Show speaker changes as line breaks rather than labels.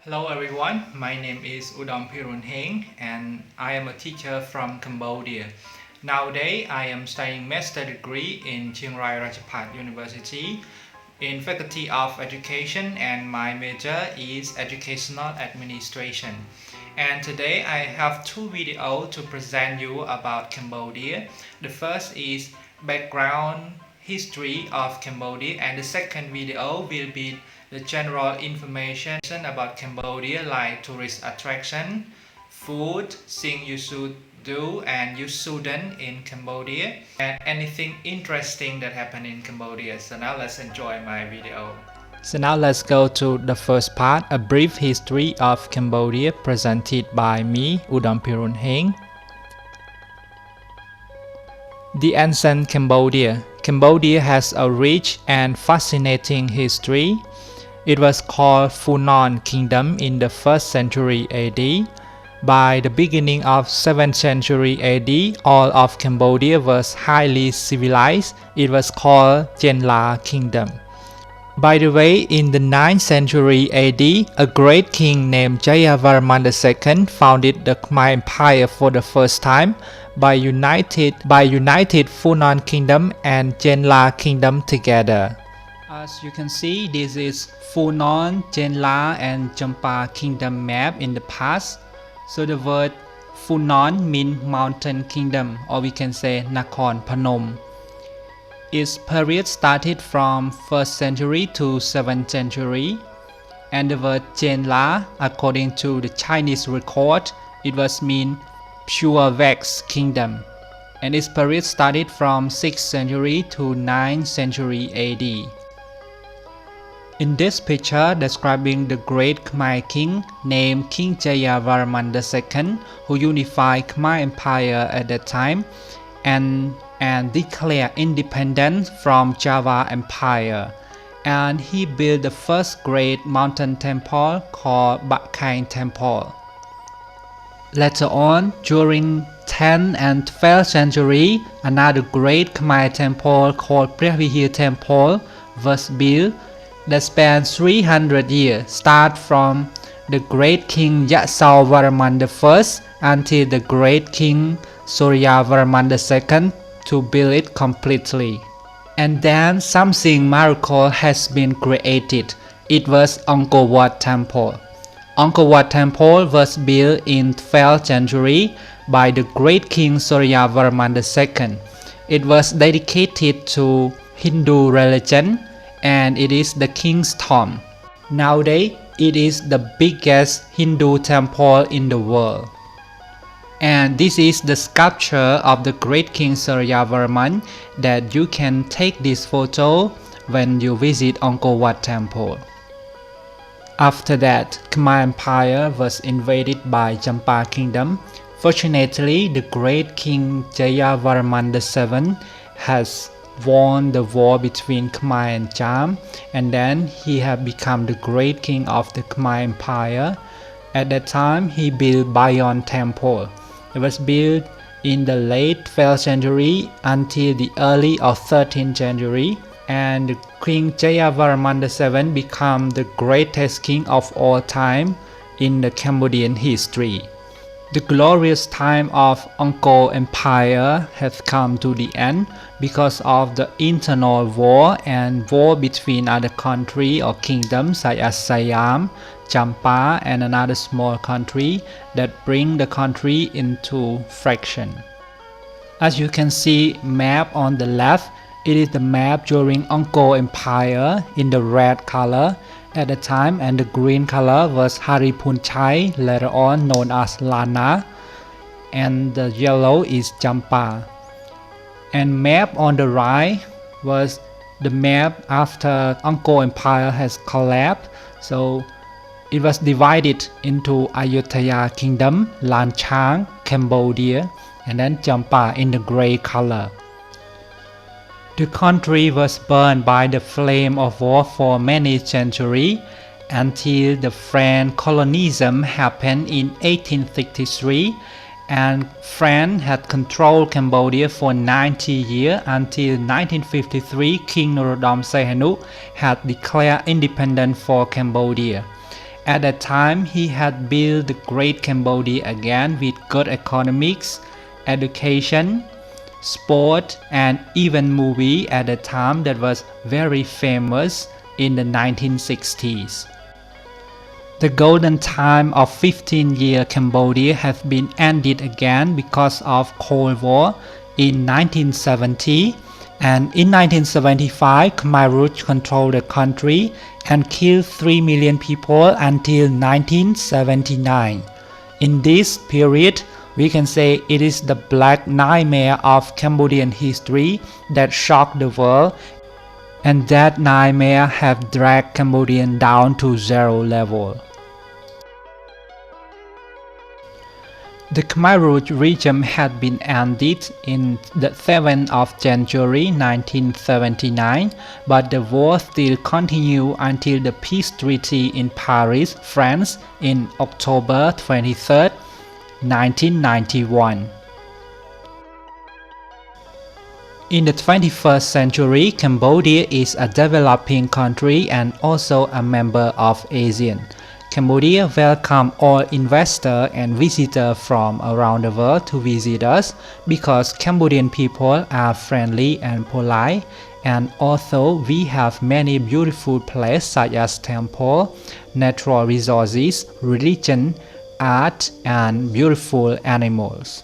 Hello everyone, my name is Udom Pirunheng and I am a teacher from Cambodia. Nowadays I am studying master degree in Chiang Rai Ratchapat University in Faculty of Education and my major is Educational Administration. And today I have two videos to present you about Cambodia. The first is background history of Cambodia and the second video will be the general information about Cambodia like tourist attraction, food, things you should do and you shouldn't in Cambodia and anything interesting that happened in Cambodia. So now let's enjoy my video. So now let's go to the first part, a brief history of Cambodia presented by me, Udom Pirunheng. The ancient Cambodia. Cambodia has a rich and fascinating history. It was called Funan Kingdom in the 1st century AD. By the beginning of 7th century AD, all of Cambodia was highly civilized. It was called Chenla Kingdom. By the way, in the 9th century AD, a great king named Jayavarman II founded the Khmer Empire for the first time by united Funan Kingdom and Chenla Kingdom together. As you can see, this is Funan, Chenla and Champa Kingdom map in the past. So the word Funan means mountain kingdom, or we can say Nakhon Phanom. Its period started from 1st century to 7th century. And the word Chenla, according to the Chinese record, it was mean pure wax kingdom. And its period started from 6th century to 9th century AD. In this picture describing the great Khmer king named King Jayavarman II who unified Khmer Empire at that time and declared independence from Java Empire. And he built the first great mountain temple called Bak Kaing Temple. Later on, during 10th and 12th century, another great Khmer temple called Previhir Temple was built that spanned 300 years, start from the great king Yasovarman I until the great king Suryavarman II to build it completely. And then something miracle has been created. It was Angkor Wat Temple. Angkor Wat Temple was built in 12th century by the great king Suryavarman II. It was dedicated to Hindu religion and it is the king's tomb. Nowadays, it is the biggest Hindu temple in the world. And this is the sculpture of the great king Suryavarman that you can take this photo when you visit Angkor Wat Temple. After that, Khmer Empire was invaded by Champa Kingdom. Fortunately, the great king Jayavarman VII has won the war between Khmer and Cham, and then he had become the great king of the Khmer Empire. At that time, he built Bayon Temple. It was built in the late 12th century until the early or 13th century, and King Jayavarman VII became the greatest king of all time in the Cambodian history. The glorious time of Angkor Empire has come to the end because of the internal war and war between other countries or kingdoms such as Siam, Champa and another small country that bring the country into fraction. As you can see map on the left, it is the map during Angkor Empire in the red color at the time, and the green color was Haripunchai, later on known as Lana, and the yellow is Champa. And map on the right was the map after Angkor Empire has collapsed. So it was divided into Ayutthaya Kingdom, Lan Chang, Cambodia, and then Champa in the gray color. The country was burned by the flame of war for many centuries until the French colonialism happened in 1863, and France had controlled Cambodia for 90 years until 1953 King Norodom Sihanouk had declared independence for Cambodia. At that time, he had built the great Cambodia again with good economics, education, sport, and even movie at the time that was very famous in the 1960s. The golden time of 15-year Cambodia has been ended again because of Cold War in 1970, and in 1975 Khmer Rouge controlled the country and killed 3 million people until 1979. In this period, we can say it is the black nightmare of Cambodian history that shocked the world, and that nightmare have dragged Cambodian down to zero level. The Khmer Rouge regime had been ended in the 7th of January 1979, but the war still continued until the peace treaty in Paris, France in October 23, 1991. In the 21st century, Cambodia is a developing country and also a member of ASEAN. Cambodia welcomes all investors and visitors from around the world to visit us because Cambodian people are friendly and polite, and also we have many beautiful places such as temple, natural resources, religion, art, and beautiful animals.